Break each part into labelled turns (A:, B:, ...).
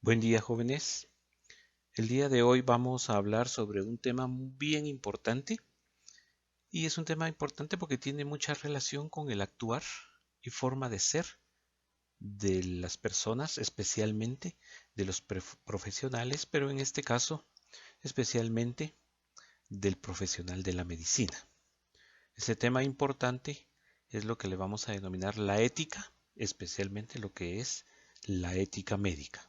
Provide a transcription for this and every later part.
A: Buen día, jóvenes. El día de hoy vamos a hablar sobre un tema bien importante y es un tema importante porque tiene mucha relación con el actuar y forma de ser de las personas, especialmente de los profesionales, pero en este caso especialmente del profesional de la medicina. Ese tema importante es lo que le vamos a denominar la ética, especialmente lo que es la ética médica.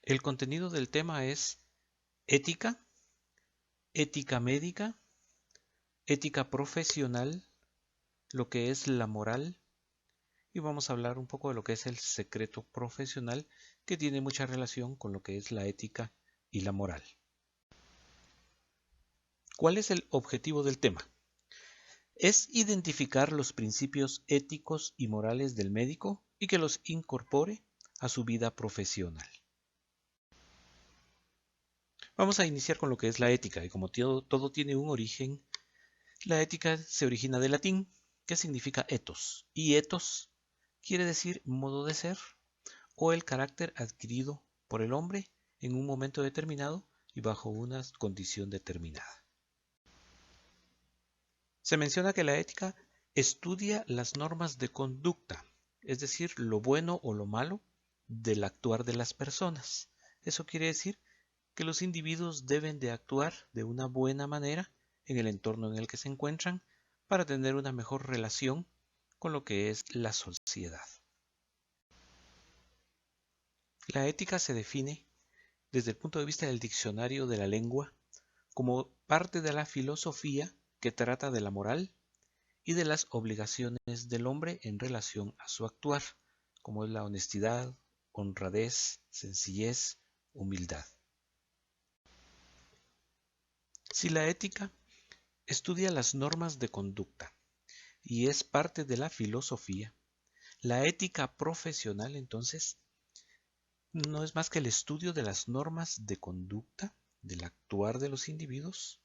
A: El contenido del tema es ética, ética médica, ética profesional, lo que es la moral y vamos a hablar un poco de lo que es el secreto profesional que tiene mucha relación con lo que es la ética y la moral. ¿Cuál es el objetivo del tema? Es identificar los principios éticos y morales del médico y que los incorpore a su vida profesional. Vamos a iniciar con lo que es la ética y como todo tiene un origen, la ética se origina del latín, que significa ethos, y ethos quiere decir modo de ser o el carácter adquirido por el hombre en un momento determinado y bajo una condición determinada. Se menciona que la ética estudia las normas de conducta, es decir, lo bueno o lo malo del actuar de las personas. Eso quiere decir que los individuos deben de actuar de una buena manera en el entorno en el que se encuentran para tener una mejor relación con lo que es la sociedad. La ética se define desde el punto de vista del diccionario de la lengua como parte de la filosofía que trata de la moral y de las obligaciones del hombre en relación a su actuar, como es la honestidad, honradez, sencillez, humildad. Si la ética estudia las normas de conducta y es parte de la filosofía, la ética profesional entonces no es más que el estudio de las normas de conducta, del actuar de los individuos,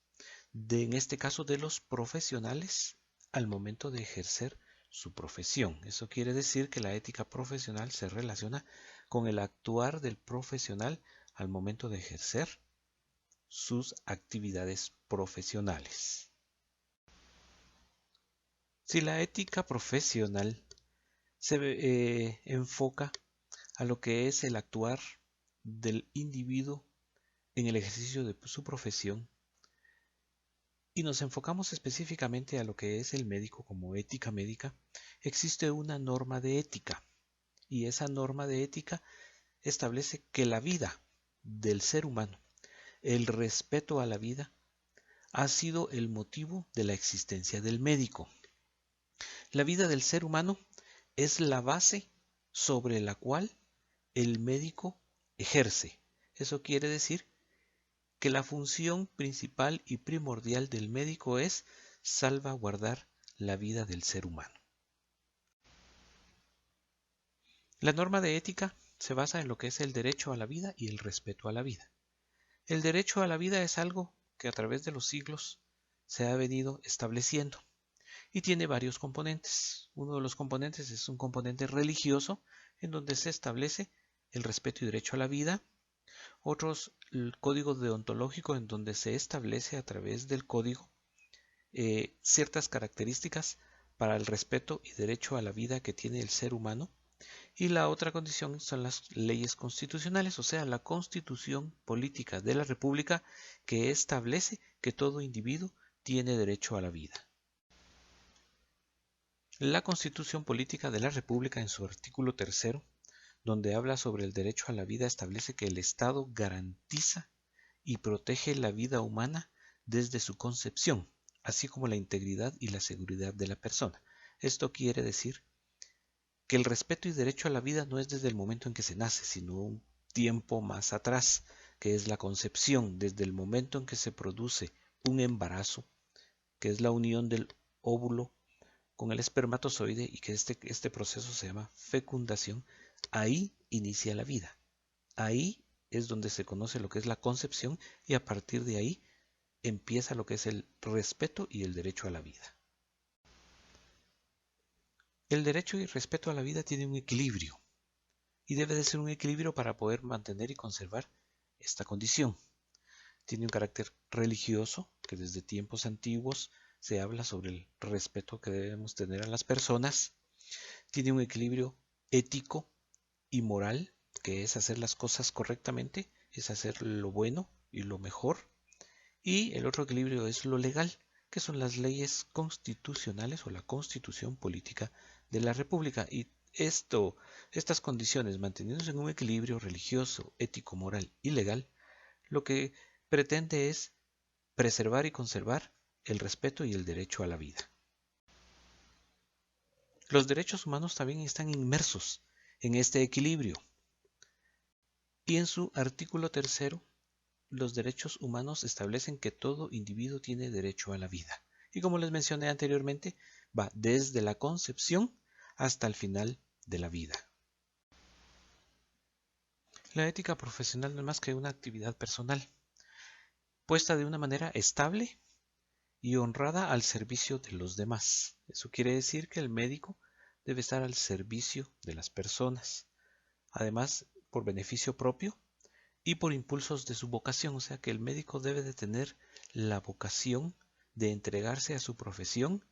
A: en este caso de los profesionales, al momento de ejercer su profesión. Eso quiere decir que la ética profesional se relaciona con el actuar del profesional al momento de ejercer sus actividades profesionales. Si la ética profesional se enfoca a lo que es el actuar del individuo en el ejercicio de su profesión y nos enfocamos específicamente a lo que es el médico como ética médica, existe una norma de ética y esa norma de ética establece que la vida del ser humano, el respeto a la vida, ha sido el motivo de la existencia del médico. La vida del ser humano es la base sobre la cual el médico ejerce. Eso quiere decir que la función principal y primordial del médico es salvaguardar la vida del ser humano. La norma de ética se basa en lo que es el derecho a la vida y el respeto a la vida. El derecho a la vida es algo que a través de los siglos se ha venido estableciendo y tiene varios componentes. Uno de los componentes es un componente religioso en donde se establece el respeto y derecho a la vida. Otros, el código deontológico en donde se establece a través del código ciertas características para el respeto y derecho a la vida que tiene el ser humano. Y la otra condición son las leyes constitucionales, o sea, la constitución política de la República que establece que todo individuo tiene derecho a la vida. La constitución política de la República en su artículo 3, donde habla sobre el derecho a la vida, establece que el Estado garantiza y protege la vida humana desde su concepción, así como la integridad y la seguridad de la persona. Esto quiere decir que el respeto y derecho a la vida no es desde el momento en que se nace, sino un tiempo más atrás, que es la concepción, desde el momento en que se produce un embarazo, que es la unión del óvulo con el espermatozoide y que este proceso se llama fecundación. Ahí inicia la vida. Ahí es donde se conoce lo que es la concepción y a partir de ahí empieza lo que es el respeto y el derecho a la vida. El derecho y respeto a la vida tienen un equilibrio y debe de ser un equilibrio para poder mantener y conservar esta condición. Tiene un carácter religioso, que desde tiempos antiguos se habla sobre el respeto que debemos tener a las personas. Tiene un equilibrio ético y moral, que es hacer las cosas correctamente, es hacer lo bueno y lo mejor. Y el otro equilibrio es lo legal, que son las leyes constitucionales o la constitución política de la República. Y estas condiciones, manteniéndose en un equilibrio religioso, ético, moral y legal, lo que pretende es preservar y conservar el respeto y el derecho a la vida. Los derechos humanos también están inmersos en este equilibrio. Y en su artículo 3, los derechos humanos establecen que todo individuo tiene derecho a la vida. Y como les mencioné anteriormente, va desde la concepción hasta el final de la vida. La ética profesional no es más que una actividad personal, puesta de una manera estable y honrada al servicio de los demás. Eso quiere decir que el médico debe estar al servicio de las personas, además por beneficio propio y por impulsos de su vocación, o sea que el médico debe de tener la vocación de entregarse a su profesión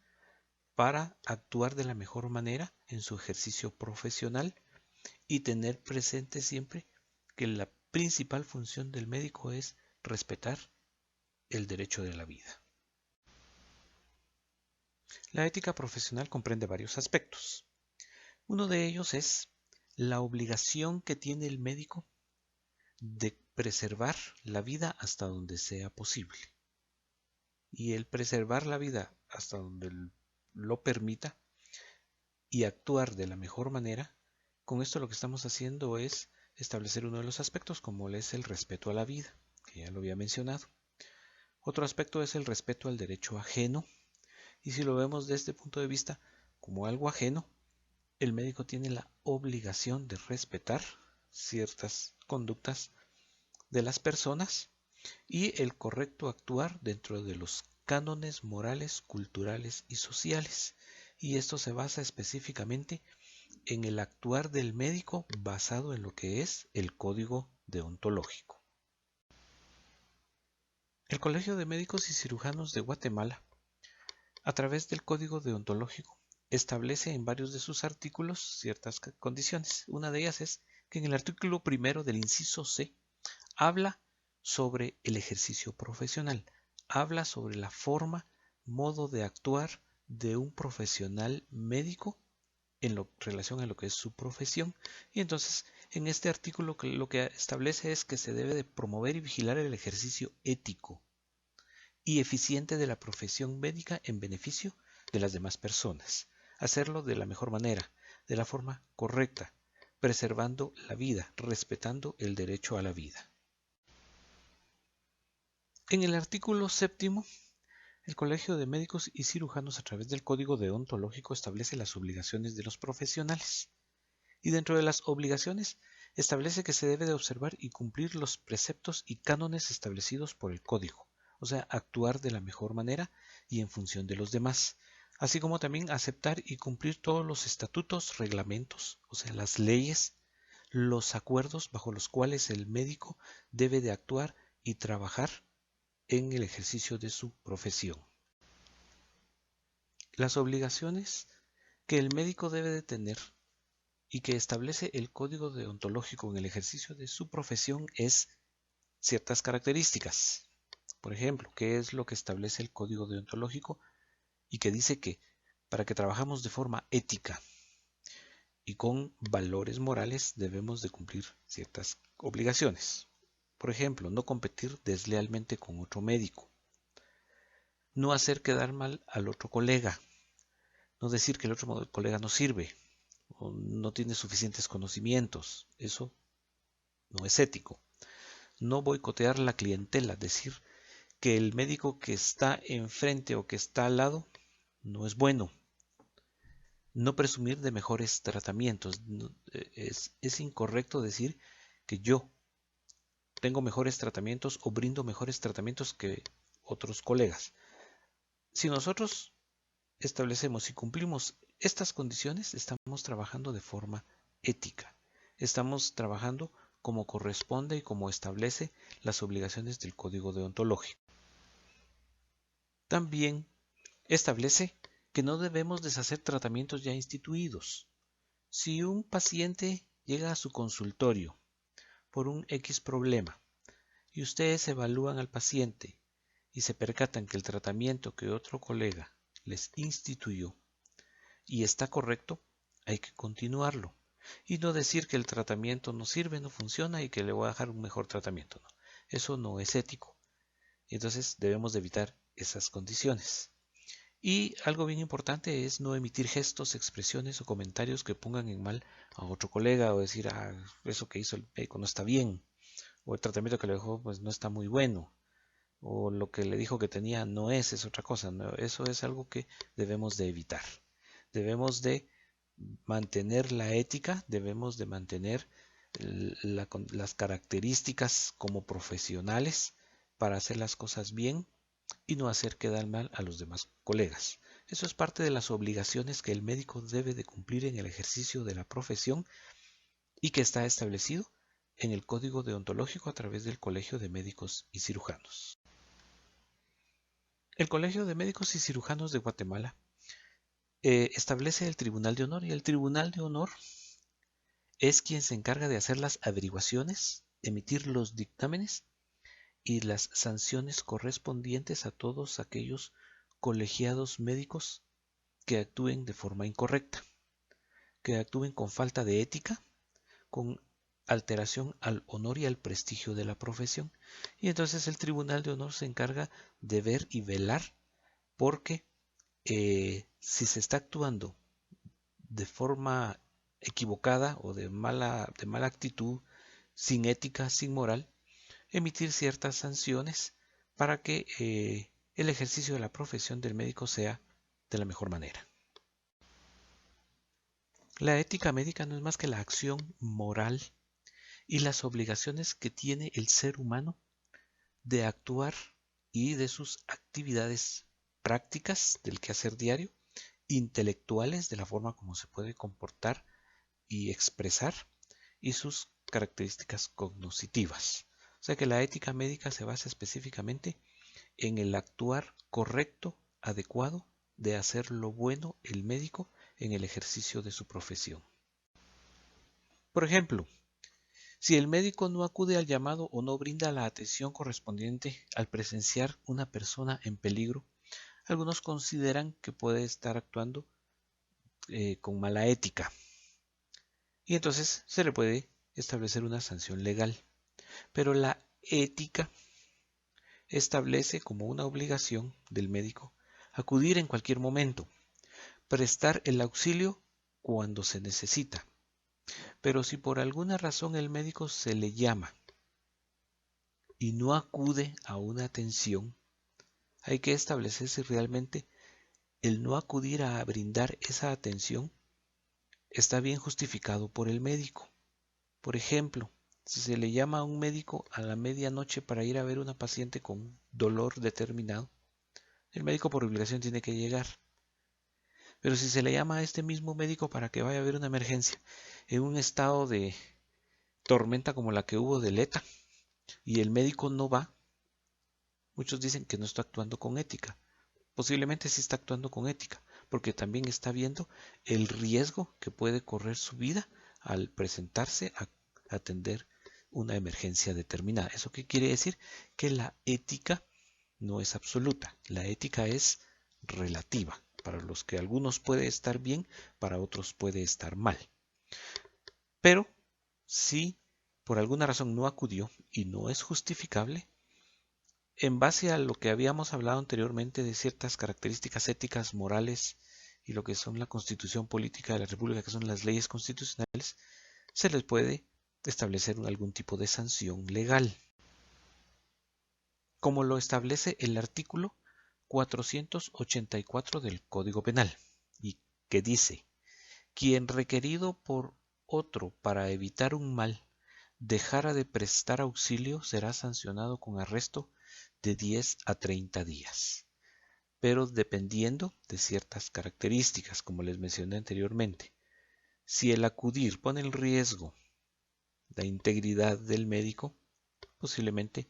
A: para actuar de la mejor manera en su ejercicio profesional y tener presente siempre que la principal función del médico es respetar el derecho de la vida. La ética profesional comprende varios aspectos. Uno de ellos es la obligación que tiene el médico de preservar la vida hasta donde sea posible. Y el preservar la vida hasta donde lo permita y actuar de la mejor manera, con esto lo que estamos haciendo es establecer uno de los aspectos, como es el respeto a la vida, que ya lo había mencionado. Otro aspecto es el respeto al derecho ajeno, y si lo vemos desde este punto de vista como algo ajeno, el médico tiene la obligación de respetar ciertas conductas de las personas y el correcto actuar dentro de los cánones morales, culturales y sociales. Y esto se basa específicamente en el actuar del médico basado en lo que es el código deontológico. El Colegio de Médicos y Cirujanos de Guatemala, a través del código deontológico, establece en varios de sus artículos ciertas condiciones. Una de ellas es que en el artículo 1 del inciso C habla sobre el ejercicio profesional, habla sobre la forma, modo de actuar de un profesional médico en relación a lo que es su profesión. Y entonces en este artículo lo que establece es que se debe de promover y vigilar el ejercicio ético y eficiente de la profesión médica en beneficio de las demás personas. Hacerlo de la mejor manera, de la forma correcta, preservando la vida, respetando el derecho a la vida. En el artículo 7, el Colegio de Médicos y Cirujanos, a través del Código Deontológico, establece las obligaciones de los profesionales. Y dentro de las obligaciones, establece que se debe de observar y cumplir los preceptos y cánones establecidos por el Código, o sea, actuar de la mejor manera y en función de los demás, así como también aceptar y cumplir todos los estatutos, reglamentos, o sea, las leyes, los acuerdos bajo los cuales el médico debe de actuar y trabajar en el ejercicio de su profesión. Las obligaciones que el médico debe de tener y que establece el código deontológico en el ejercicio de su profesión es ciertas características. Por ejemplo, ¿qué es lo que establece el código deontológico? Y que dice que para que trabajamos de forma ética y con valores morales debemos de cumplir ciertas obligaciones. Por ejemplo, no competir deslealmente con otro médico, no hacer quedar mal al otro colega, no decir que el otro colega no sirve o no tiene suficientes conocimientos. Eso no es ético. No boicotear la clientela, decir que el médico que está enfrente o que está al lado no es bueno. No presumir de mejores tratamientos. Es incorrecto decir que yo tengo mejores tratamientos o brindo mejores tratamientos que otros colegas. Si nosotros establecemos y cumplimos estas condiciones, estamos trabajando de forma ética. estamos trabajando como corresponde y como establece las obligaciones del código deontológico. También establece que no debemos deshacer tratamientos ya instituidos. Si un paciente llega a su consultorio por un X problema y ustedes evalúan al paciente y se percatan que el tratamiento que otro colega les instituyó y está correcto, hay que continuarlo y no decir que el tratamiento no sirve, no funciona y que le voy a dejar un mejor tratamiento. No, eso no es ético. Entonces debemos de evitar esas condiciones. Y algo bien importante es no emitir gestos, expresiones o comentarios que pongan en mal a otro colega o decir, eso que hizo el médico no está bien, o el tratamiento que le dejó pues no está muy bueno, o lo que le dijo que tenía no es otra cosa. No, eso es algo que debemos de evitar. Debemos de mantener la ética, debemos de mantener las características como profesionales para hacer las cosas bien y no hacer quedar mal a los demás colegas. Eso es parte de las obligaciones que el médico debe de cumplir en el ejercicio de la profesión y que está establecido en el Código Deontológico a través del Colegio de Médicos y Cirujanos. El Colegio de Médicos y Cirujanos de Guatemala establece el Tribunal de Honor y el Tribunal de Honor es quien se encarga de hacer las averiguaciones, emitir los dictámenes y las sanciones correspondientes a todos aquellos colegiados médicos que actúen de forma incorrecta, que actúen con falta de ética, con alteración al honor y al prestigio de la profesión. Y entonces el Tribunal de Honor se encarga de ver y velar porque si se está actuando de forma equivocada o de mala actitud, sin ética, sin moral, emitir ciertas sanciones para que el ejercicio de la profesión del médico sea de la mejor manera. La ética médica no es más que la acción moral y las obligaciones que tiene el ser humano de actuar y de sus actividades prácticas del quehacer diario, intelectuales de la forma como se puede comportar y expresar y sus características cognitivas. O sea que la ética médica se basa específicamente en el actuar correcto, adecuado, de hacer lo bueno el médico en el ejercicio de su profesión. Por ejemplo, si el médico no acude al llamado o no brinda la atención correspondiente al presenciar una persona en peligro, algunos consideran que puede estar actuando con mala ética y entonces se le puede establecer una sanción legal. Pero la ética establece como una obligación del médico acudir en cualquier momento, prestar el auxilio cuando se necesita. Pero si por alguna razón el médico se le llama y no acude a una atención, hay que establecer si realmente el no acudir a brindar esa atención está bien justificado por el médico. Por ejemplo, si se le llama a un médico a la medianoche para ir a ver a una paciente con dolor determinado, el médico por obligación tiene que llegar. Pero si se le llama a este mismo médico para que vaya a ver una emergencia en un estado de tormenta como la que hubo de ETA y el médico no va, muchos dicen que no está actuando con ética. Posiblemente sí está actuando con ética, porque también está viendo el riesgo que puede correr su vida al presentarse a atender una emergencia determinada. ¿Eso qué quiere decir? Que la ética no es absoluta, la ética es relativa. Para los que algunos puede estar bien, para otros puede estar mal. Pero si por alguna razón no acudió y no es justificable, en base a lo que habíamos hablado anteriormente de ciertas características éticas, morales y lo que son la Constitución Política de la República, que son las leyes constitucionales, se les puede establecer algún tipo de sanción legal, como lo establece el artículo 484 del Código Penal, y que dice: quien requerido por otro para evitar un mal dejara de prestar auxilio será sancionado con arresto de 10 a 30 días, pero dependiendo de ciertas características, como les mencioné anteriormente. Si el acudir pone en riesgo la integridad del médico, posiblemente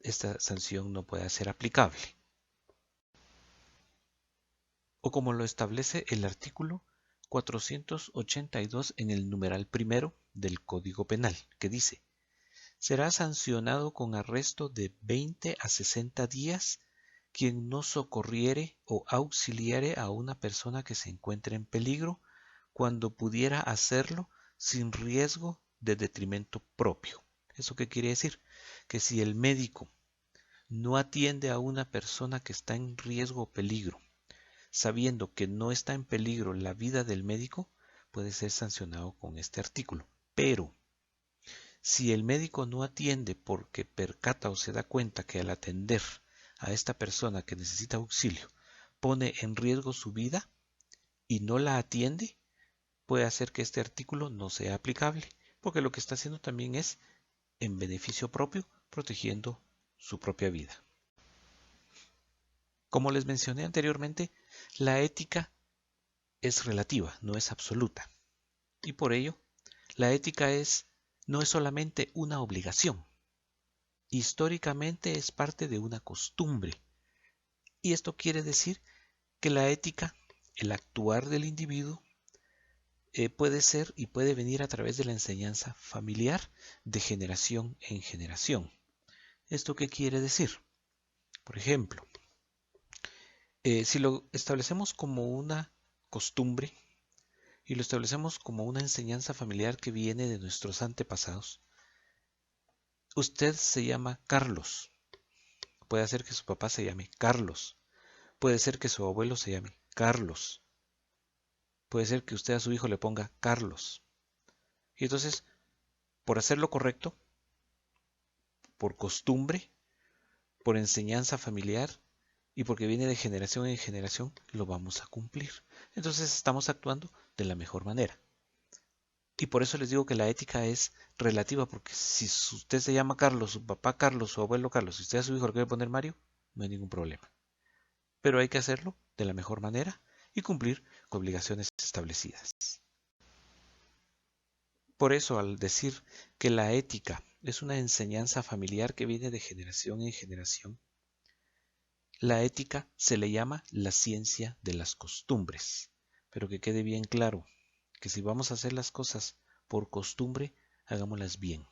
A: esta sanción no pueda ser aplicable. O como lo establece el artículo 482 en el numeral primero del Código Penal, que dice: será sancionado con arresto de 20 a 60 días quien no socorriere o auxiliare a una persona que se encuentre en peligro cuando pudiera hacerlo sin riesgo de detrimento propio. ¿Eso qué quiere decir? Que si el médico no atiende a una persona que está en riesgo o peligro, sabiendo que no está en peligro la vida del médico, puede ser sancionado con este artículo. Pero si el médico no atiende porque percata o se da cuenta que al atender a esta persona que necesita auxilio pone en riesgo su vida y no la atiende, puede hacer que este artículo no sea aplicable, porque lo que está haciendo también es en beneficio propio, protegiendo su propia vida. Como les mencioné anteriormente, la ética es relativa, no es absoluta. Y por ello, la ética no es solamente una obligación. Históricamente es parte de una costumbre. Y esto quiere decir que la ética, el actuar del individuo, puede ser y puede venir a través de la enseñanza familiar de generación en generación. ¿Esto qué quiere decir? Por ejemplo, si lo establecemos como una costumbre y lo establecemos como una enseñanza familiar que viene de nuestros antepasados, usted se llama Carlos. Puede ser que su papá se llame Carlos. Puede ser que su abuelo se llame Carlos. Puede ser que usted a su hijo le ponga Carlos. Y entonces, por hacer lo correcto, por costumbre, por enseñanza familiar y porque viene de generación en generación, lo vamos a cumplir. Entonces estamos actuando de la mejor manera. Y por eso les digo que la ética es relativa, porque si usted se llama Carlos, su papá Carlos, su abuelo Carlos, si usted a su hijo le quiere poner Mario, no hay ningún problema. Pero hay que hacerlo de la mejor manera y cumplir con obligaciones establecidas. Por eso, al decir que la ética es una enseñanza familiar que viene de generación en generación, la ética se le llama la ciencia de las costumbres. Pero que quede bien claro que si vamos a hacer las cosas por costumbre, hagámoslas bien.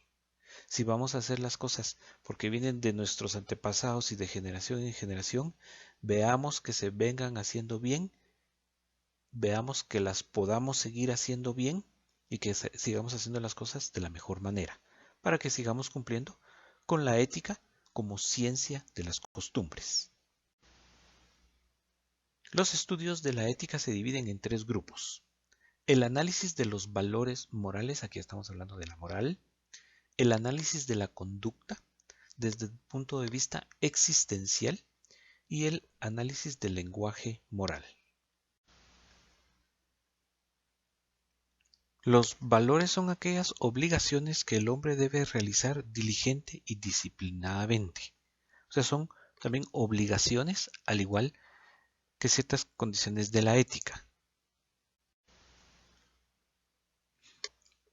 A: Si vamos a hacer las cosas porque vienen de nuestros antepasados y de generación en generación, veamos que se vengan haciendo bien, veamos que las podamos seguir haciendo bien y que sigamos haciendo las cosas de la mejor manera, para que sigamos cumpliendo con la ética como ciencia de las costumbres. Los estudios de la ética se dividen en 3 grupos. El análisis de los valores morales, aquí estamos hablando de la moral. El análisis de la conducta desde el punto de vista existencial y el análisis del lenguaje moral. Los valores son aquellas obligaciones que el hombre debe realizar diligente y disciplinadamente. O sea, son también obligaciones, al igual que ciertas condiciones de la ética.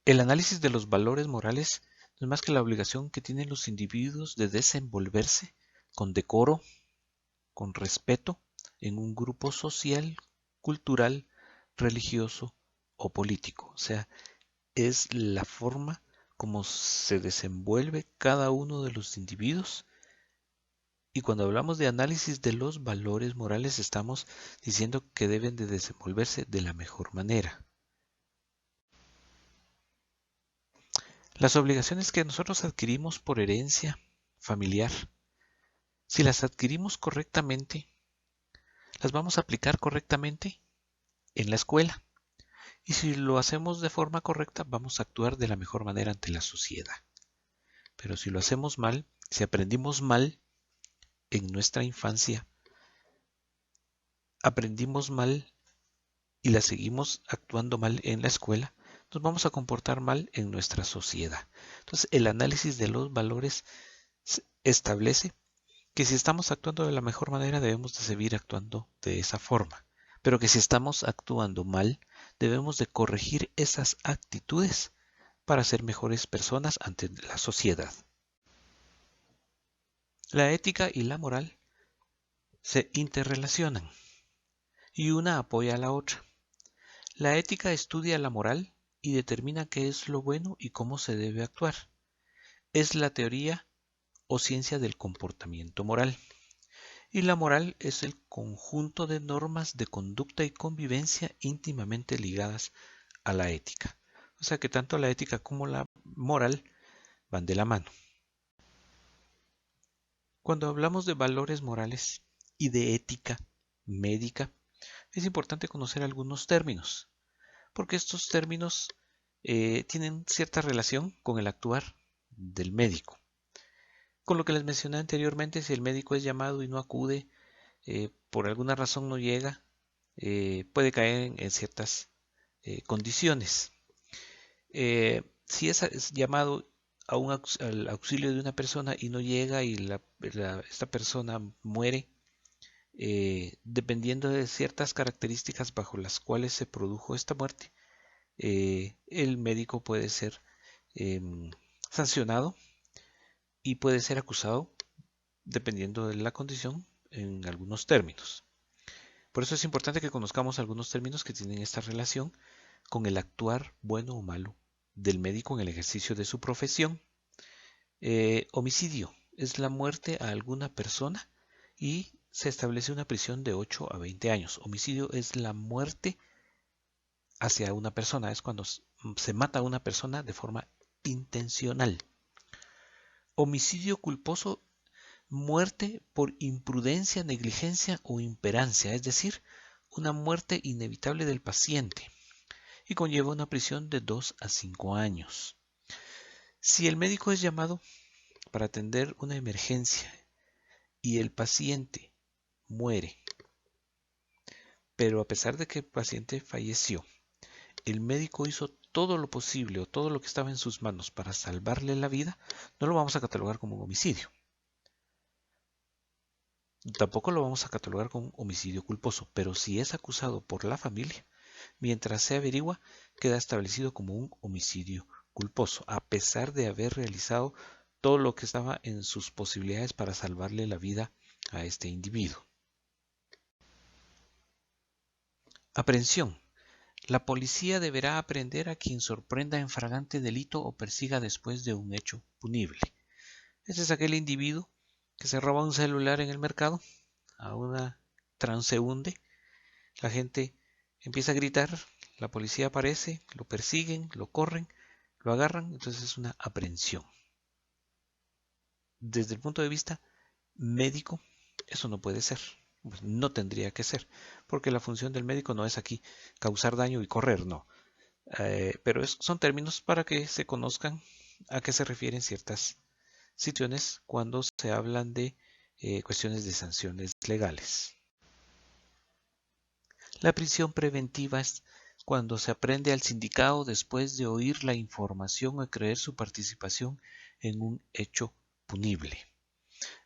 A: El análisis de los valores morales no es más que la obligación que tienen los individuos de desenvolverse con decoro, con respeto, en un grupo social, cultural, religioso o político. O sea, es la forma como se desenvuelve cada uno de los individuos. Y cuando hablamos de análisis de los valores morales, estamos diciendo que deben de desenvolverse de la mejor manera. Las obligaciones que nosotros adquirimos por herencia familiar, si las adquirimos correctamente, las vamos a aplicar correctamente en la escuela. Y si lo hacemos de forma correcta, vamos a actuar de la mejor manera ante la sociedad. Pero si lo hacemos mal, si aprendimos mal en nuestra infancia, aprendimos mal y la seguimos actuando mal en la escuela, nos vamos a comportar mal en nuestra sociedad. Entonces, el análisis de los valores establece que si estamos actuando de la mejor manera, debemos de seguir actuando de esa forma. Pero que si estamos actuando mal, debemos de corregir esas actitudes para ser mejores personas ante la sociedad. La ética y la moral se interrelacionan y una apoya a la otra. La ética estudia la moral y determina qué es lo bueno y cómo se debe actuar. Es la teoría o ciencia del comportamiento moral. Y la moral es el conjunto de normas de conducta y convivencia íntimamente ligadas a la ética. O sea que tanto la ética como la moral van de la mano. Cuando hablamos de valores morales y de ética médica, es importante conocer algunos términos, porque estos términos tienen cierta relación con el actuar del médico. Con lo que les mencioné anteriormente, si el médico es llamado y no acude, por alguna razón no llega, puede caer en ciertas condiciones. Si es llamado al auxilio de una persona y no llega y esta persona muere, dependiendo de ciertas características bajo las cuales se produjo esta muerte, el médico puede ser sancionado y puede ser acusado dependiendo de la condición en algunos términos. Por eso es importante que conozcamos algunos términos que tienen esta relación con el actuar bueno o malo del médico en el ejercicio de su profesión. Homicidio es la muerte a alguna persona y se establece una prisión de 8 a 20 años. Homicidio es la muerte hacia una persona, es cuando se mata a una persona de forma intencional. Homicidio culposo, muerte por imprudencia, negligencia o imperancia, es decir, una muerte inevitable del paciente, y conlleva una prisión de 2 a 5 años. Si el médico es llamado para atender una emergencia y el paciente muere, pero a pesar de que el paciente falleció, el médico hizo todo lo posible o todo lo que estaba en sus manos para salvarle la vida, no lo vamos a catalogar como un homicidio. Tampoco lo vamos a catalogar como un homicidio culposo, pero si es acusado por la familia, mientras se averigua, queda establecido como un homicidio culposo, a pesar de haber realizado todo lo que estaba en sus posibilidades para salvarle la vida a este individuo. Aprehensión. La policía deberá aprehender a quien sorprenda en flagrante delito o persiga después de un hecho punible. Este es aquel individuo que se roba un celular en el mercado a una transeúnte. La gente empieza a gritar, la policía aparece, lo persiguen, lo corren, lo agarran, entonces es una aprehensión. Desde el punto de vista médico, eso no puede ser, pues no tendría que ser, porque la función del médico no es aquí causar daño y correr, no. Pero son términos para que se conozcan a qué se refieren ciertas situaciones cuando se hablan de cuestiones de sanciones legales. La prisión preventiva es cuando se aprehende al sindicado después de oír la información o creer su participación en un hecho punible.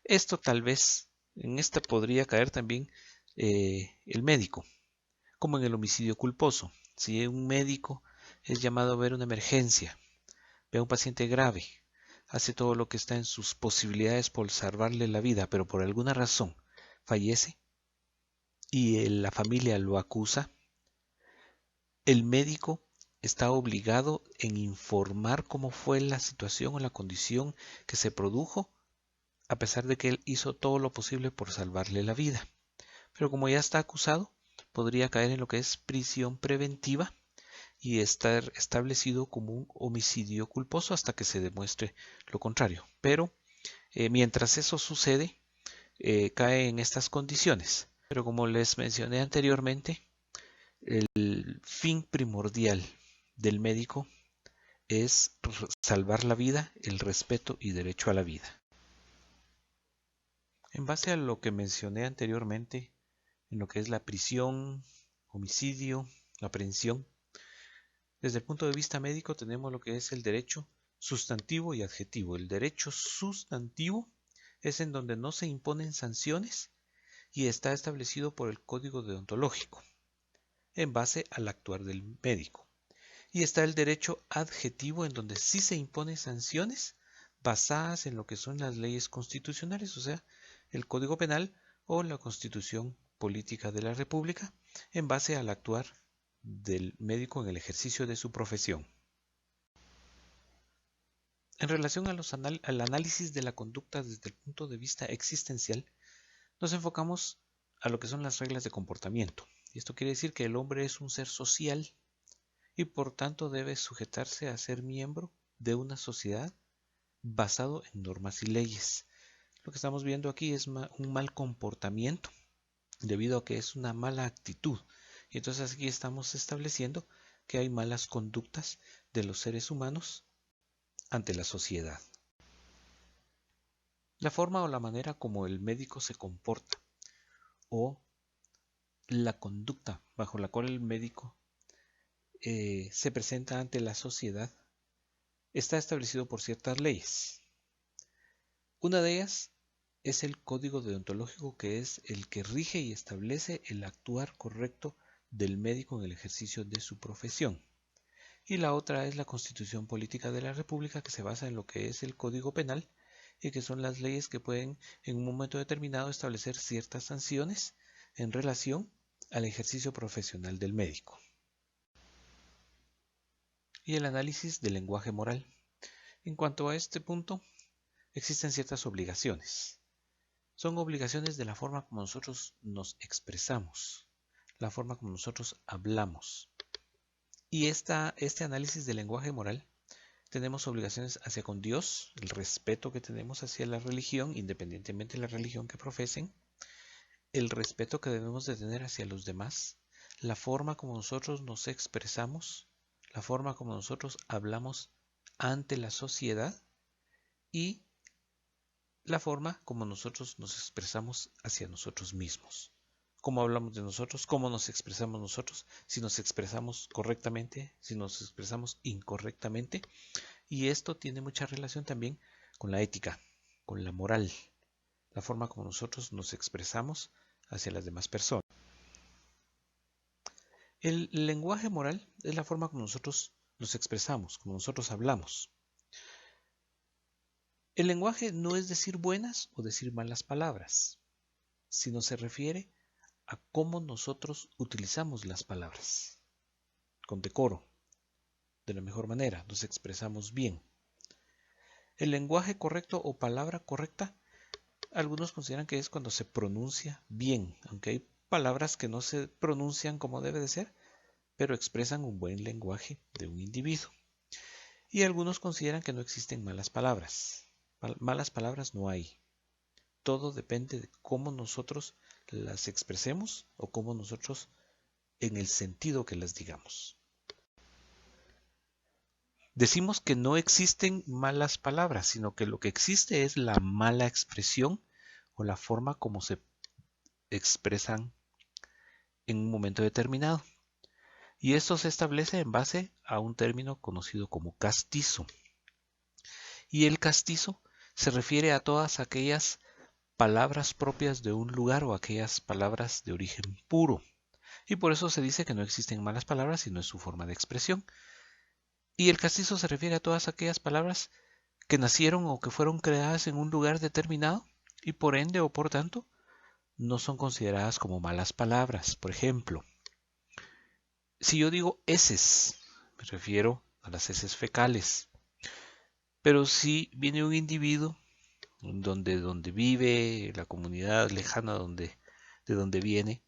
A: Esto tal vez, en esta podría caer también el médico, como en el homicidio culposo. Si un médico es llamado a ver una emergencia, ve a un paciente grave, hace todo lo que está en sus posibilidades por salvarle la vida, pero por alguna razón fallece y la familia lo acusa, el médico está obligado en informar cómo fue la situación o la condición que se produjo, a pesar de que él hizo todo lo posible por salvarle la vida. Pero como ya está acusado, podría caer en lo que es prisión preventiva y estar establecido como un homicidio culposo hasta que se demuestre lo contrario. Pero mientras eso sucede, cae en estas condiciones. Pero como les mencioné anteriormente, el fin primordial del médico es salvar la vida, el respeto y derecho a la vida. En base a lo que mencioné anteriormente, en lo que es la prisión, homicidio, la aprehensión, desde el punto de vista médico tenemos lo que es el derecho sustantivo y adjetivo. El derecho sustantivo es en donde no se imponen sanciones y está establecido por el código deontológico en base al actuar del médico. Y está el derecho adjetivo, en donde sí se imponen sanciones basadas en lo que son las leyes constitucionales, o sea, el Código Penal o la Constitución Política de la República, en base al actuar del médico en el ejercicio de su profesión. En relación al análisis de la conducta desde el punto de vista existencial, nos enfocamos a lo que son las reglas de comportamiento. Y esto quiere decir que el hombre es un ser social y por tanto debe sujetarse a ser miembro de una sociedad basado en normas y leyes. Lo que estamos viendo aquí es un mal comportamiento debido a que es una mala actitud. Y entonces aquí estamos estableciendo que hay malas conductas de los seres humanos ante la sociedad. La forma o la manera como el médico se comporta o la conducta bajo la cual el médico se presenta ante la sociedad está establecido por ciertas leyes. Una de ellas es el código deontológico, que es el que rige y establece el actuar correcto del médico en el ejercicio de su profesión. Y la otra es la Constitución Política de la República, que se basa en lo que es el Código Penal y que son las leyes que pueden en un momento determinado establecer ciertas sanciones en relación al ejercicio profesional del médico. Y el análisis del lenguaje moral. En cuanto a este punto, existen ciertas obligaciones. Son obligaciones de la forma como nosotros nos expresamos, la forma como nosotros hablamos. Y este análisis del lenguaje moral, tenemos obligaciones hacia con Dios, el respeto que tenemos hacia la religión, independientemente de la religión que profesen, el respeto que debemos de tener hacia los demás, la forma como nosotros nos expresamos, la forma como nosotros hablamos ante la sociedad y la forma como nosotros nos expresamos hacia nosotros mismos. Cómo hablamos de nosotros, cómo nos expresamos nosotros, si nos expresamos correctamente, si nos expresamos incorrectamente. Y esto tiene mucha relación también con la ética, con la moral, la forma como nosotros nos expresamos hacia las demás personas. El lenguaje moral es la forma como nosotros nos expresamos, como nosotros hablamos. El lenguaje no es decir buenas o decir malas palabras, sino se refiere a cómo nosotros utilizamos las palabras, con decoro, de la mejor manera, nos expresamos bien. El lenguaje correcto o palabra correcta, algunos consideran que es cuando se pronuncia bien, aunque hay palabras que no se pronuncian como debe de ser, pero expresan un buen lenguaje de un individuo. Y algunos consideran que no existen malas palabras. Malas palabras no hay. Todo depende de cómo nosotros las expresemos o cómo nosotros en el sentido que las digamos. Decimos que no existen malas palabras, sino que lo que existe es la mala expresión o la forma como se expresan en un momento determinado. Y esto se establece en base a un término conocido como castizo. Y el castizo se refiere a todas aquellas palabras propias de un lugar o aquellas palabras de origen puro. Y por eso se dice que no existen malas palabras, sino es su forma de expresión. Y el castizo se refiere a todas aquellas palabras que nacieron o que fueron creadas en un lugar determinado y por ende o por tanto no son consideradas como malas palabras. Por ejemplo, si yo digo heces, me refiero a las heces fecales. Pero si viene un individuo donde vive, la comunidad lejana de donde viene,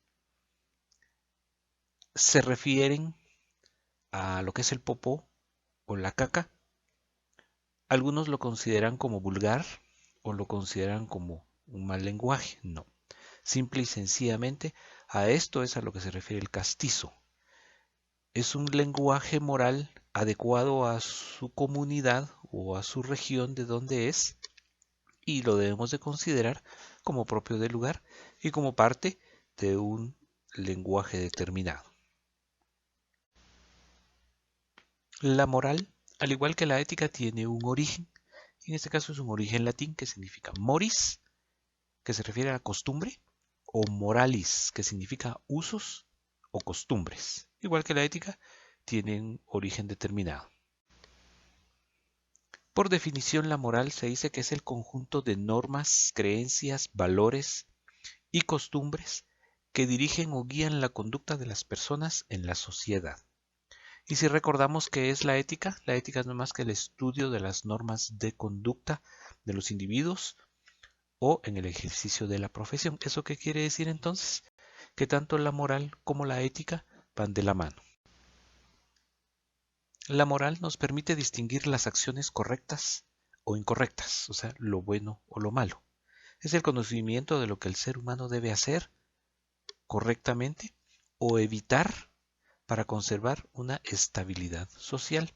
A: se refieren a lo que es el popó o la caca. Algunos lo consideran como vulgar o lo consideran como un mal lenguaje. No. Simple y sencillamente a esto es a lo que se refiere el castizo. Es un lenguaje moral adecuado a su comunidad o a su región de donde es y lo debemos de considerar como propio del lugar y como parte de un lenguaje determinado. La moral, al igual que la ética, tiene un origen. En este caso es un origen latín que significa moris, que se refiere a la costumbre, o moralis, que significa usos o costumbres. Igual que la ética, tienen origen determinado. Por definición, la moral se dice que es el conjunto de normas, creencias, valores y costumbres que dirigen o guían la conducta de las personas en la sociedad. Y si recordamos qué es la ética no es más que el estudio de las normas de conducta de los individuos o en el ejercicio de la profesión. ¿Eso qué quiere decir entonces? Que tanto la moral como la ética van de la mano. La moral nos permite distinguir las acciones correctas o incorrectas, o sea, lo bueno o lo malo. Es el conocimiento de lo que el ser humano debe hacer correctamente o evitar para conservar una estabilidad social,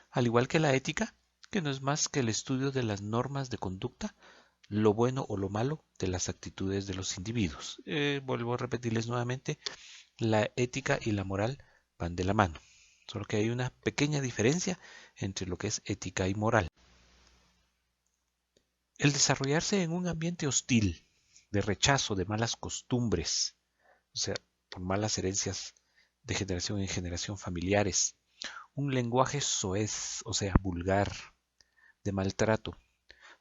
A: al igual que la ética, que no es más que el estudio de las normas de conducta, lo bueno o lo malo de las actitudes de los individuos. Vuelvo a repetirles nuevamente, la ética y la moral van de la mano, solo que hay una pequeña diferencia entre lo que es ética y moral. El desarrollarse en un ambiente hostil, de rechazo de malas costumbres, o sea, por malas herencias de generación en generación familiares, un lenguaje soez, o sea, vulgar, de maltrato,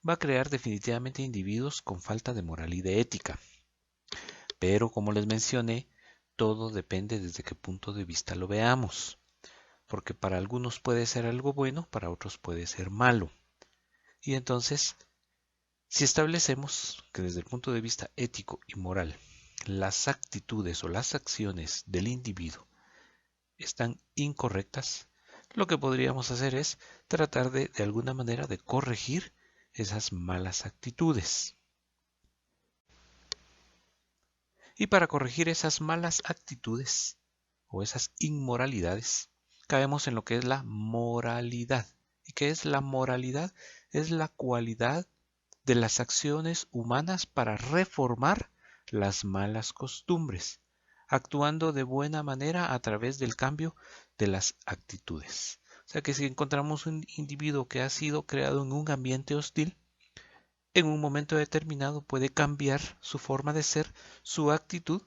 A: va a crear definitivamente individuos con falta de moral y de ética. Pero, como les mencioné, todo depende desde qué punto de vista lo veamos, porque para algunos puede ser algo bueno, para otros puede ser malo. Y entonces, si establecemos que desde el punto de vista ético y moral, las actitudes o las acciones del individuo están incorrectas, lo que podríamos hacer es tratar de alguna manera de corregir esas malas actitudes. Y para corregir esas malas actitudes o esas inmoralidades, caemos en lo que es la moralidad. ¿Y qué es la moralidad? Es la cualidad de las acciones humanas para reformar las malas costumbres, actuando de buena manera a través del cambio de las actitudes. O sea que si encontramos un individuo que ha sido creado en un ambiente hostil, en un momento determinado puede cambiar su forma de ser, su actitud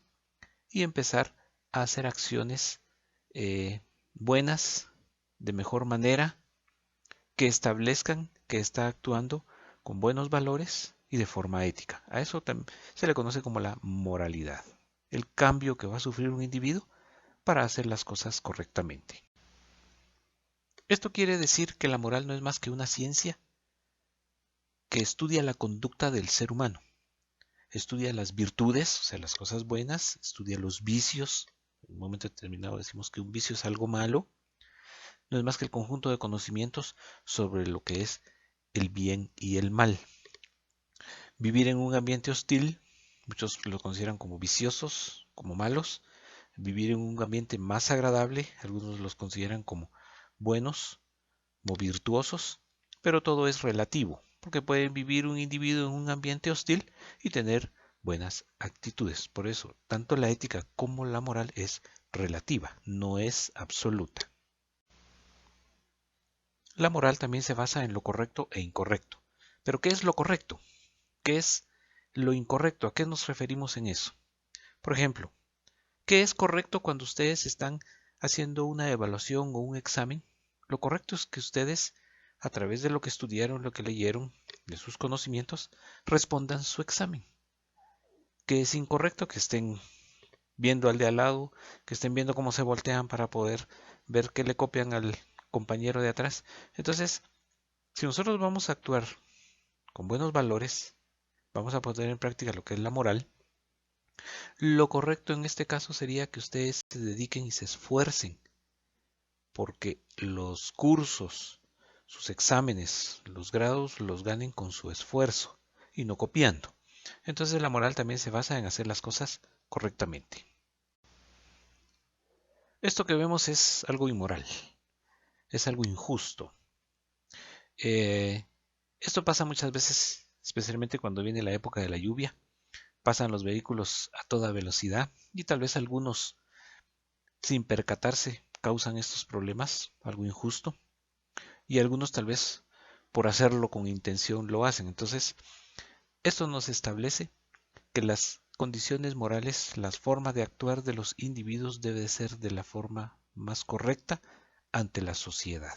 A: y empezar a hacer acciones buenas, de mejor manera, que establezcan que está actuando con buenos valores y de forma ética. A eso se le conoce como la moralidad, el cambio que va a sufrir un individuo para hacer las cosas correctamente. Esto quiere decir que la moral no es más que una ciencia que estudia la conducta del ser humano. Estudia las virtudes, o sea, las cosas buenas, estudia los vicios. En un momento determinado decimos que un vicio es algo malo. No es más que el conjunto de conocimientos sobre lo que es el bien y el mal. Vivir en un ambiente hostil, muchos lo consideran como viciosos, como malos. Vivir en un ambiente más agradable, algunos los consideran como buenos, como virtuosos, pero todo es relativo, porque puede vivir un individuo en un ambiente hostil y tener buenas actitudes. Por eso, tanto la ética como la moral es relativa, no es absoluta. La moral también se basa en lo correcto e incorrecto. ¿Pero qué es lo correcto? ¿Qué es lo incorrecto? ¿A qué nos referimos en eso? Por ejemplo, ¿qué es correcto cuando ustedes están haciendo una evaluación o un examen? Lo correcto es que ustedes, a través de lo que estudiaron, lo que leyeron, de sus conocimientos, respondan su examen. ¿Qué es incorrecto? Que estén viendo al de al lado, que estén viendo cómo se voltean para poder ver qué le copian al compañero de atrás. Entonces, si nosotros vamos a actuar con buenos valores, vamos a poner en práctica lo que es la moral. Lo correcto en este caso sería que ustedes se dediquen y se esfuercen porque los cursos, sus exámenes, los grados los ganen con su esfuerzo y no copiando. Entonces la moral también se basa en hacer las cosas correctamente. Esto que vemos es algo inmoral, es algo injusto. Esto pasa muchas veces, especialmente cuando viene la época de la lluvia. Pasan los vehículos a toda velocidad y tal vez algunos, sin percatarse, causan estos problemas, algo injusto, y algunos tal vez por hacerlo con intención lo hacen. Entonces, esto nos establece que las condiciones morales, las formas de actuar de los individuos debe ser de la forma más correcta ante la sociedad.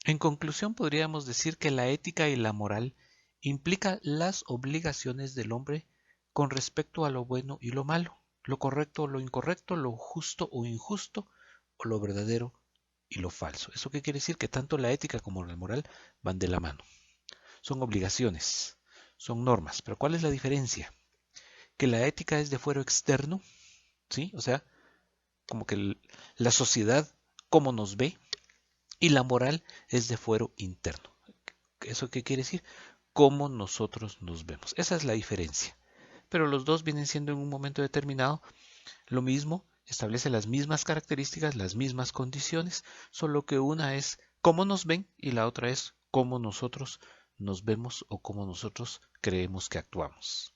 A: En conclusión, podríamos decir que la ética y la moral implica las obligaciones del hombre con respecto a lo bueno y lo malo, lo correcto o lo incorrecto, lo justo o injusto, o lo verdadero y lo falso. ¿Eso qué quiere decir? Que tanto la ética como la moral van de la mano. Son obligaciones, son normas. Pero ¿cuál es la diferencia? Que la ética es de fuero externo, ¿sí? O sea, como que la sociedad, cómo nos ve, y la moral es de fuero interno. ¿Eso qué quiere decir? Cómo nosotros nos vemos. Esa es la diferencia. Pero los dos vienen siendo en un momento determinado lo mismo, establece las mismas características, las mismas condiciones, solo que una es cómo nos ven y la otra es cómo nosotros nos vemos o cómo nosotros creemos que actuamos.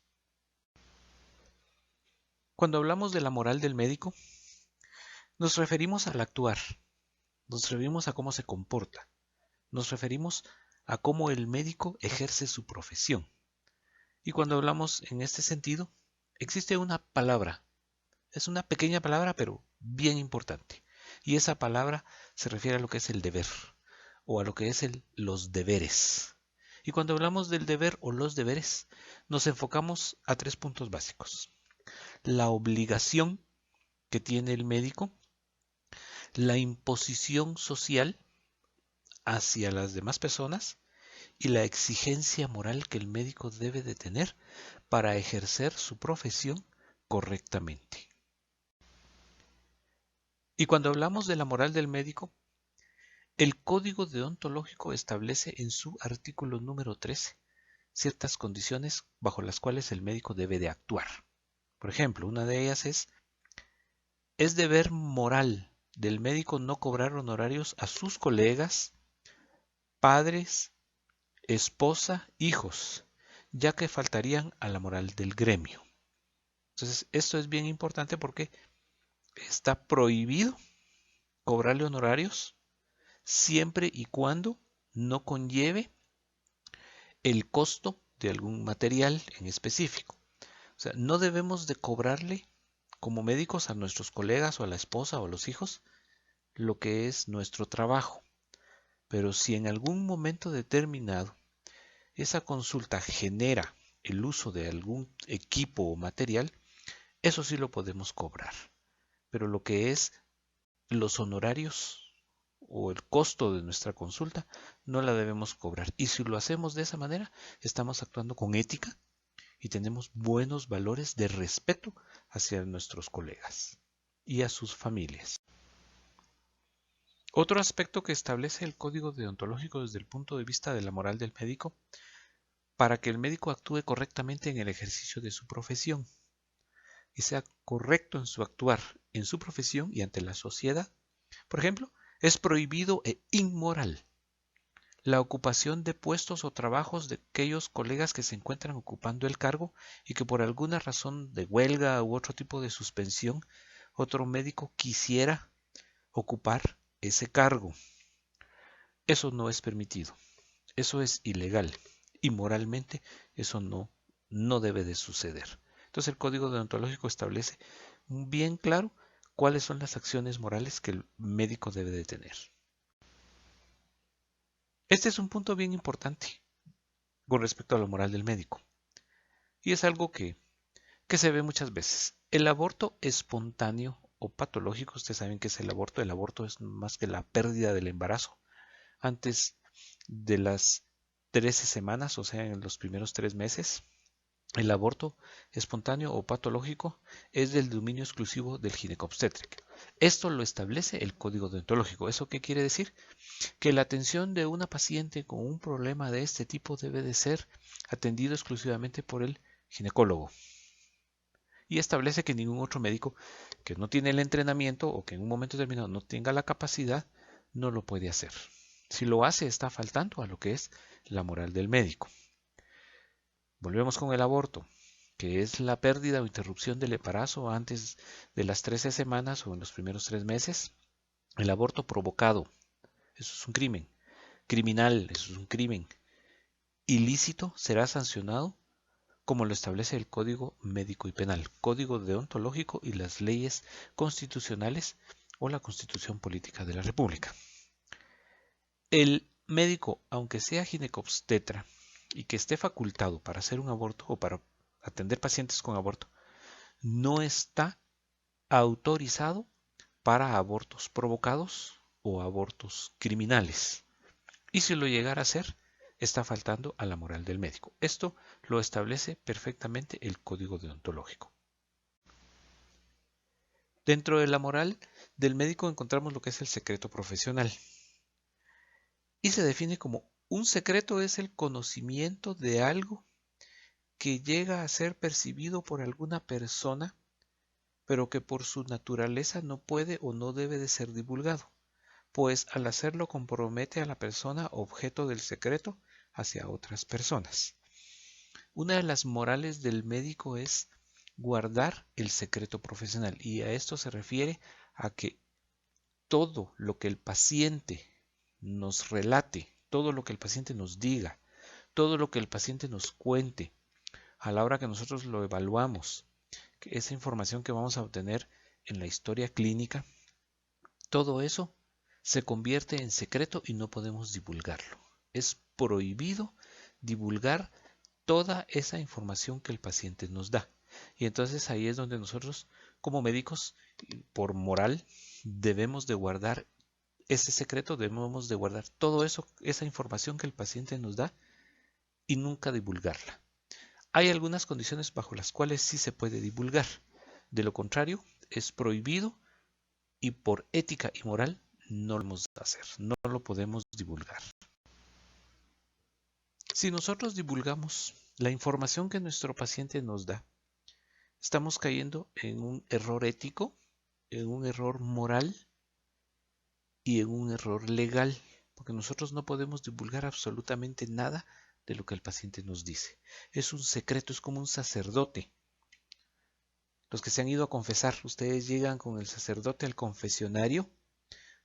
A: Cuando hablamos de la moral del médico, nos referimos al actuar, nos referimos a cómo se comporta, nos referimos a cómo el médico ejerce su profesión. Y cuando hablamos en este sentido, existe una palabra, es una pequeña palabra pero bien importante. Y esa palabra se refiere a lo que es el deber o a lo que es los deberes. Y cuando hablamos del deber o los deberes, nos enfocamos a 3 puntos básicos. La obligación que tiene el médico, la imposición social hacia las demás personas y la exigencia moral que el médico debe de tener para ejercer su profesión correctamente. Y cuando hablamos de la moral del médico, el Código Deontológico establece en su artículo número 13 ciertas condiciones bajo las cuales el médico debe de actuar. Por ejemplo, una de ellas es deber moral del médico no cobrar honorarios a sus colegas, padres, esposa, hijos, ya que faltarían a la moral del gremio. Entonces, esto es bien importante porque está prohibido cobrarle honorarios siempre y cuando no conlleve el costo de algún material en específico. O sea, no debemos de cobrarle como médicos a nuestros colegas o a la esposa o a los hijos lo que es nuestro trabajo. Pero si en algún momento determinado esa consulta genera el uso de algún equipo o material, eso sí lo podemos cobrar. Pero lo que es los honorarios o el costo de nuestra consulta no la debemos cobrar. Y si lo hacemos de esa manera, estamos actuando con ética y tenemos buenos valores de respeto hacia nuestros colegas y a sus familias. Otro aspecto que establece el Código Deontológico desde el punto de vista de la moral del médico, para que el médico actúe correctamente en el ejercicio de su profesión y sea correcto en su actuar en su profesión y ante la sociedad. Por ejemplo, es prohibido e inmoral la ocupación de puestos o trabajos de aquellos colegas que se encuentran ocupando el cargo y que por alguna razón de huelga u otro tipo de suspensión, otro médico quisiera ocupar ese cargo. Eso no es permitido. Eso es ilegal. Y moralmente eso no debe de suceder. Entonces el Código Deontológico establece bien claro cuáles son las acciones morales que el médico debe de tener. Este es un punto bien importante con respecto a la moral del médico. Y es algo que se ve muchas veces. El aborto espontáneo o patológico, ustedes saben que es el aborto. El aborto es más que la pérdida del embarazo antes de las 13 semanas, o sea, en los primeros 3 meses. El aborto espontáneo o patológico es del dominio exclusivo del ginecobstétrico. Esto lo establece el Código Deontológico. ¿Eso qué quiere decir? Que la atención de una paciente con un problema de este tipo debe de ser atendido exclusivamente por el ginecólogo. Y establece que ningún otro médico que no tiene el entrenamiento o que en un momento determinado no tenga la capacidad, no lo puede hacer. Si lo hace, está faltando a lo que es la moral del médico. Volvemos con el aborto, que es la pérdida o interrupción del embarazo antes de las 13 semanas o en los primeros 3 meses. El aborto provocado, eso es un crimen. Criminal, eso es un crimen. Ilícito será sancionado como lo establece el Código Médico y Penal, Código Deontológico y las leyes constitucionales o la Constitución Política de la República. El médico, aunque sea ginecobstetra y que esté facultado para hacer un aborto o para atender pacientes con aborto, no está autorizado para abortos provocados o abortos criminales. Y si lo llegara a hacer, está faltando a la moral del médico. Esto lo establece perfectamente el Código Deontológico. Dentro de la moral del médico encontramos lo que es el secreto profesional. Y se define como un secreto es el conocimiento de algo que llega a ser percibido por alguna persona, pero que por su naturaleza no puede o no debe de ser divulgado, pues al hacerlo compromete a la persona objeto del secreto hacia otras personas. Una de las morales del médico es guardar el secreto profesional, y a esto se refiere a que todo lo que el paciente nos relate, todo lo que el paciente nos diga, todo lo que el paciente nos cuente, a la hora que nosotros lo evaluamos, que esa información que vamos a obtener en la historia clínica, todo eso se convierte en secreto y no podemos divulgarlo. Es prohibido divulgar toda esa información que el paciente nos da. Y entonces ahí es donde nosotros, como médicos, por moral, debemos de guardar ese secreto, debemos de guardar todo eso, esa información que el paciente nos da y nunca divulgarla. Hay algunas condiciones bajo las cuales sí se puede divulgar. De lo contrario, es prohibido y por ética y moral no lo podemos hacer, no lo podemos divulgar. Si nosotros divulgamos la información que nuestro paciente nos da, estamos cayendo en un error ético, en un error moral y en un error legal, porque nosotros no podemos divulgar absolutamente nada de lo que el paciente nos dice. Es un secreto, es como un sacerdote. Los que se han ido a confesar, ustedes llegan con el sacerdote al confesionario,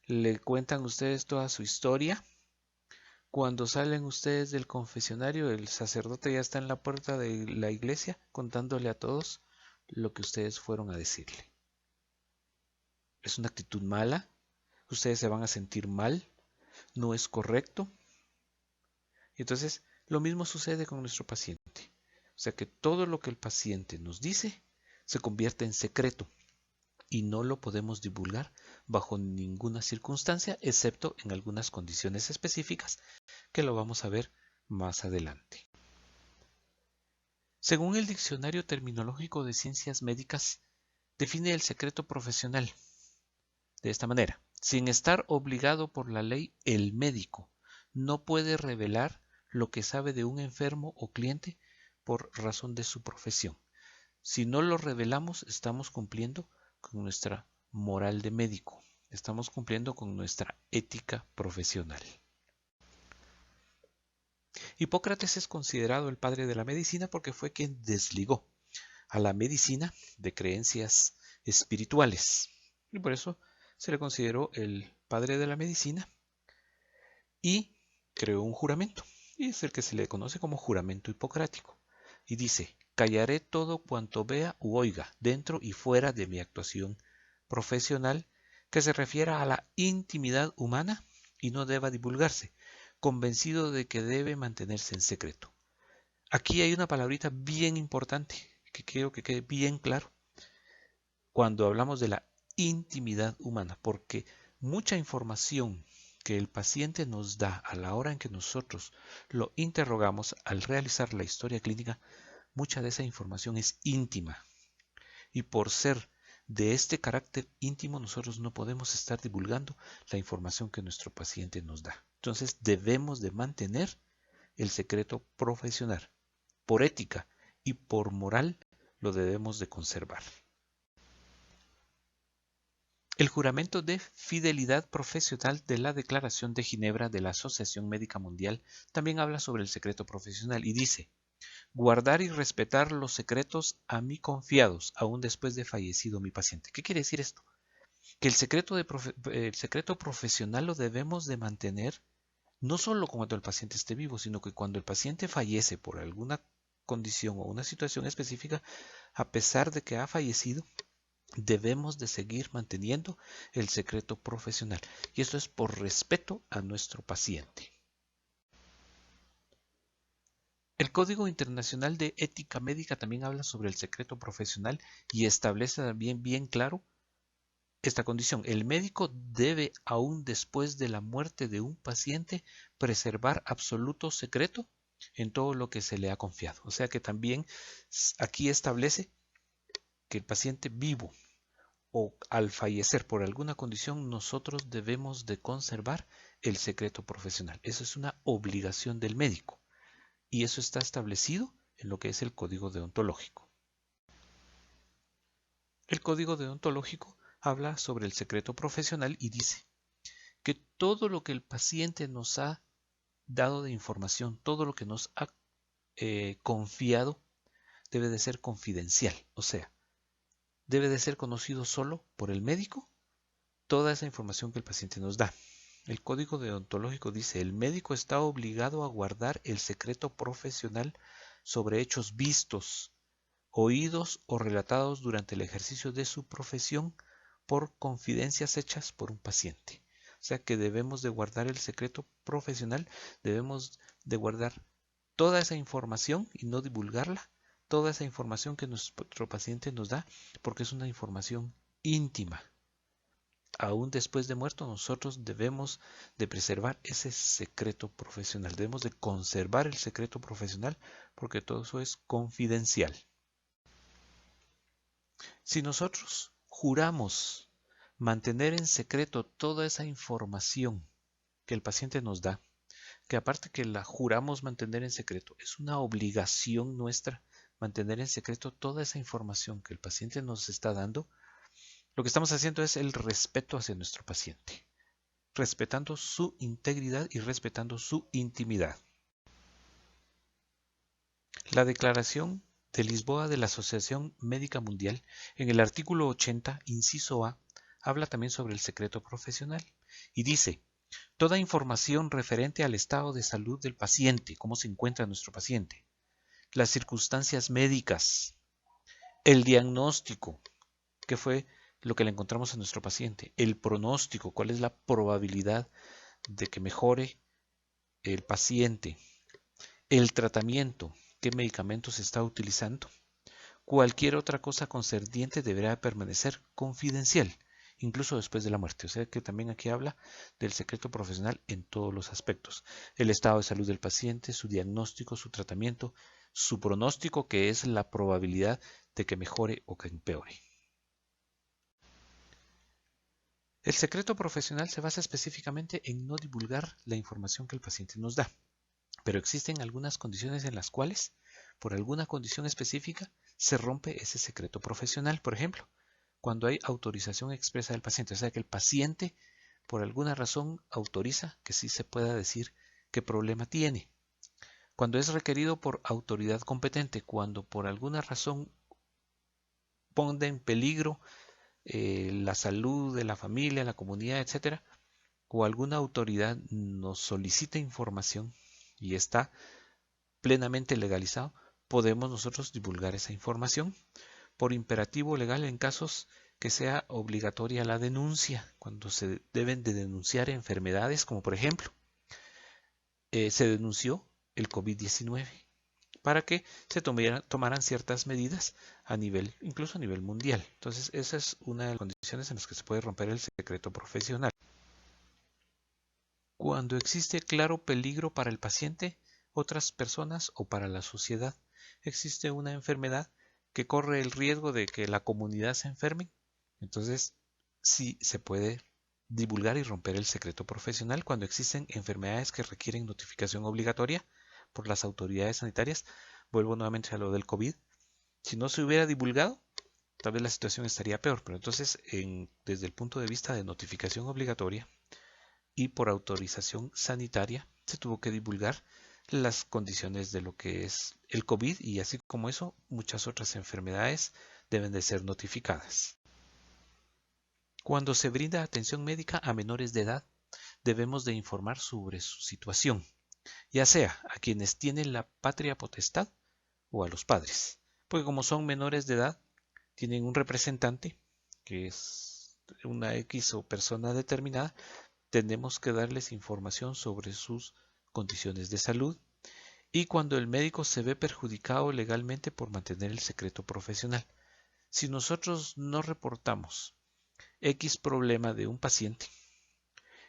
A: le cuentan ustedes toda su historia. Cuando salen ustedes del confesionario, el sacerdote ya está en la puerta de la iglesia contándole a todos lo que ustedes fueron a decirle. Es una actitud mala, ustedes se van a sentir mal, no es correcto. Y entonces, lo mismo sucede con nuestro paciente. O sea que todo lo que el paciente nos dice se convierte en secreto y no lo podemos divulgar bajo ninguna circunstancia, excepto en algunas condiciones específicas que lo vamos a ver más adelante. Según el Diccionario Terminológico de Ciencias Médicas, define el secreto profesional de esta manera: sin estar obligado por la ley, el médico no puede revelar lo que sabe de un enfermo o cliente por razón de su profesión. Si no lo revelamos, estamos cumpliendo con nuestra moral de médico, estamos cumpliendo con nuestra ética profesional. Hipócrates es considerado el padre de la medicina porque fue quien desligó a la medicina de creencias espirituales, y por eso se le consideró el padre de la medicina, y creó un juramento, y es el que se le conoce como juramento hipocrático, y dice: callaré todo cuanto vea u oiga dentro y fuera de mi actuación profesional que se refiera a la intimidad humana y no deba divulgarse, convencido de que debe mantenerse en secreto. Aquí hay una palabrita bien importante que quiero que quede bien claro cuando hablamos de la intimidad humana, porque mucha información que el paciente nos da a la hora en que nosotros lo interrogamos al realizar la historia clínica, mucha de esa información es íntima, y por ser de este carácter íntimo nosotros no podemos estar divulgando la información que nuestro paciente nos da. Entonces debemos de mantener el secreto profesional. Por ética y por moral lo debemos de conservar. El juramento de fidelidad profesional de la Declaración de Ginebra de la Asociación Médica Mundial también habla sobre el secreto profesional y dice: guardar y respetar los secretos a mí confiados, aún después de fallecido mi paciente. ¿Qué quiere decir esto? Que el secreto profesional lo debemos de mantener no solo cuando el paciente esté vivo, sino que cuando el paciente fallece por alguna condición o una situación específica, a pesar de que ha fallecido, debemos de seguir manteniendo el secreto profesional. Y esto es por respeto a nuestro paciente. El Código Internacional de Ética Médica también habla sobre el secreto profesional y establece también bien claro esta condición. El médico debe, aún después de la muerte de un paciente, preservar absoluto secreto en todo lo que se le ha confiado. O sea que también aquí establece que el paciente vivo o al fallecer por alguna condición, nosotros debemos de conservar el secreto profesional. Eso es una obligación del médico y eso está establecido en lo que es el código deontológico. El código deontológico habla sobre el secreto profesional y dice que todo lo que el paciente nos ha dado de información, todo lo que nos ha confiado, debe de ser confidencial, o sea, debe de ser conocido solo por el médico toda esa información que el paciente nos da. El código deontológico dice, el médico está obligado a guardar el secreto profesional sobre hechos vistos, oídos o relatados durante el ejercicio de su profesión por confidencias hechas por un paciente. O sea que debemos de guardar el secreto profesional, debemos de guardar toda esa información y no divulgarla, toda esa información que nuestro paciente nos da, porque es una información íntima. Aún después de muerto, nosotros debemos de preservar ese secreto profesional, debemos de conservar el secreto profesional porque todo eso es confidencial. Si nosotros juramos mantener en secreto toda esa información que el paciente nos da, que aparte que la juramos mantener en secreto, es una obligación nuestra mantener en secreto toda esa información que el paciente nos está dando, lo que estamos haciendo es el respeto hacia nuestro paciente, respetando su integridad y respetando su intimidad. La Declaración de Lisboa de la Asociación Médica Mundial, en el artículo 80, inciso A, habla también sobre el secreto profesional y dice: toda información referente al estado de salud del paciente, cómo se encuentra nuestro paciente, las circunstancias médicas, el diagnóstico, qué fue lo que le encontramos a nuestro paciente, el pronóstico, cuál es la probabilidad de que mejore el paciente, el tratamiento, qué medicamentos se está utilizando. Cualquier otra cosa concerniente deberá permanecer confidencial, incluso después de la muerte. O sea que también aquí habla del secreto profesional en todos los aspectos. El estado de salud del paciente, su diagnóstico, su tratamiento, su pronóstico, que es la probabilidad de que mejore o que empeore. El secreto profesional se basa específicamente en no divulgar la información que el paciente nos da. Pero existen algunas condiciones en las cuales, por alguna condición específica, se rompe ese secreto profesional. Por ejemplo, cuando hay autorización expresa del paciente, o sea que el paciente por alguna razón autoriza que sí se pueda decir qué problema tiene. Cuando es requerido por autoridad competente, cuando por alguna razón pone en peligro la salud de la familia, la comunidad, etcétera, o alguna autoridad nos solicita información y está plenamente legalizado, podemos nosotros divulgar esa información por imperativo legal en casos que sea obligatoria la denuncia, cuando se deben de denunciar enfermedades, como por ejemplo, se denunció el COVID-19 para que se tomaran ciertas medidas a nivel, incluso a nivel mundial. Entonces, esa es una de las condiciones en las que se puede romper el secreto profesional. Cuando existe claro peligro para el paciente, otras personas o para la sociedad, existe una enfermedad que corre el riesgo de que la comunidad se enferme, entonces sí se puede divulgar y romper el secreto profesional cuando existen enfermedades que requieren notificación obligatoria por las autoridades sanitarias. Vuelvo nuevamente a lo del COVID. Si no se hubiera divulgado, tal vez la situación estaría peor, pero entonces desde el punto de vista de notificación obligatoria, y por autorización sanitaria se tuvo que divulgar las condiciones de lo que es el COVID y así como eso, muchas otras enfermedades deben de ser notificadas. Cuando se brinda atención médica a menores de edad, debemos de informar sobre su situación, ya sea a quienes tienen la patria potestad o a los padres, porque como son menores de edad, tienen un representante que es una X o persona determinada, tenemos que darles información sobre sus condiciones de salud y cuando el médico se ve perjudicado legalmente por mantener el secreto profesional. Si nosotros no reportamos X problema de un paciente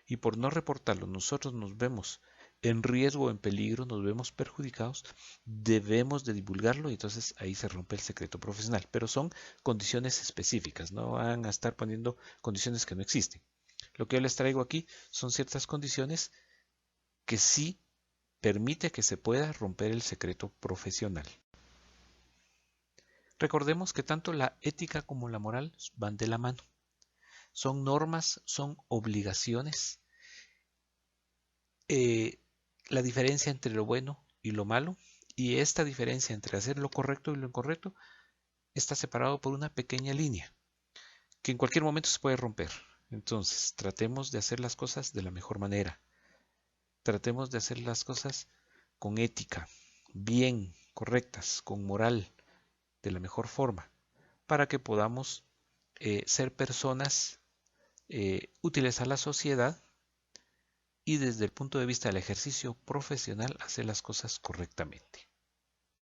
A: y por no reportarlo nosotros nos vemos en riesgo o en peligro, nos vemos perjudicados, debemos de divulgarlo y entonces ahí se rompe el secreto profesional. Pero son condiciones específicas, no van a estar poniendo condiciones que no existen. Lo que yo les traigo aquí son ciertas condiciones que sí permite que se pueda romper el secreto profesional. Recordemos que tanto la ética como la moral van de la mano. Son normas, son obligaciones. La diferencia entre lo bueno y lo malo, y esta diferencia entre hacer lo correcto y lo incorrecto está separado por una pequeña línea que en cualquier momento se puede romper. Entonces, tratemos de hacer las cosas de la mejor manera. Tratemos de hacer las cosas con ética, bien, correctas, con moral, de la mejor forma, para que podamos ser personas útiles a la sociedad y desde el punto de vista del ejercicio profesional hacer las cosas correctamente.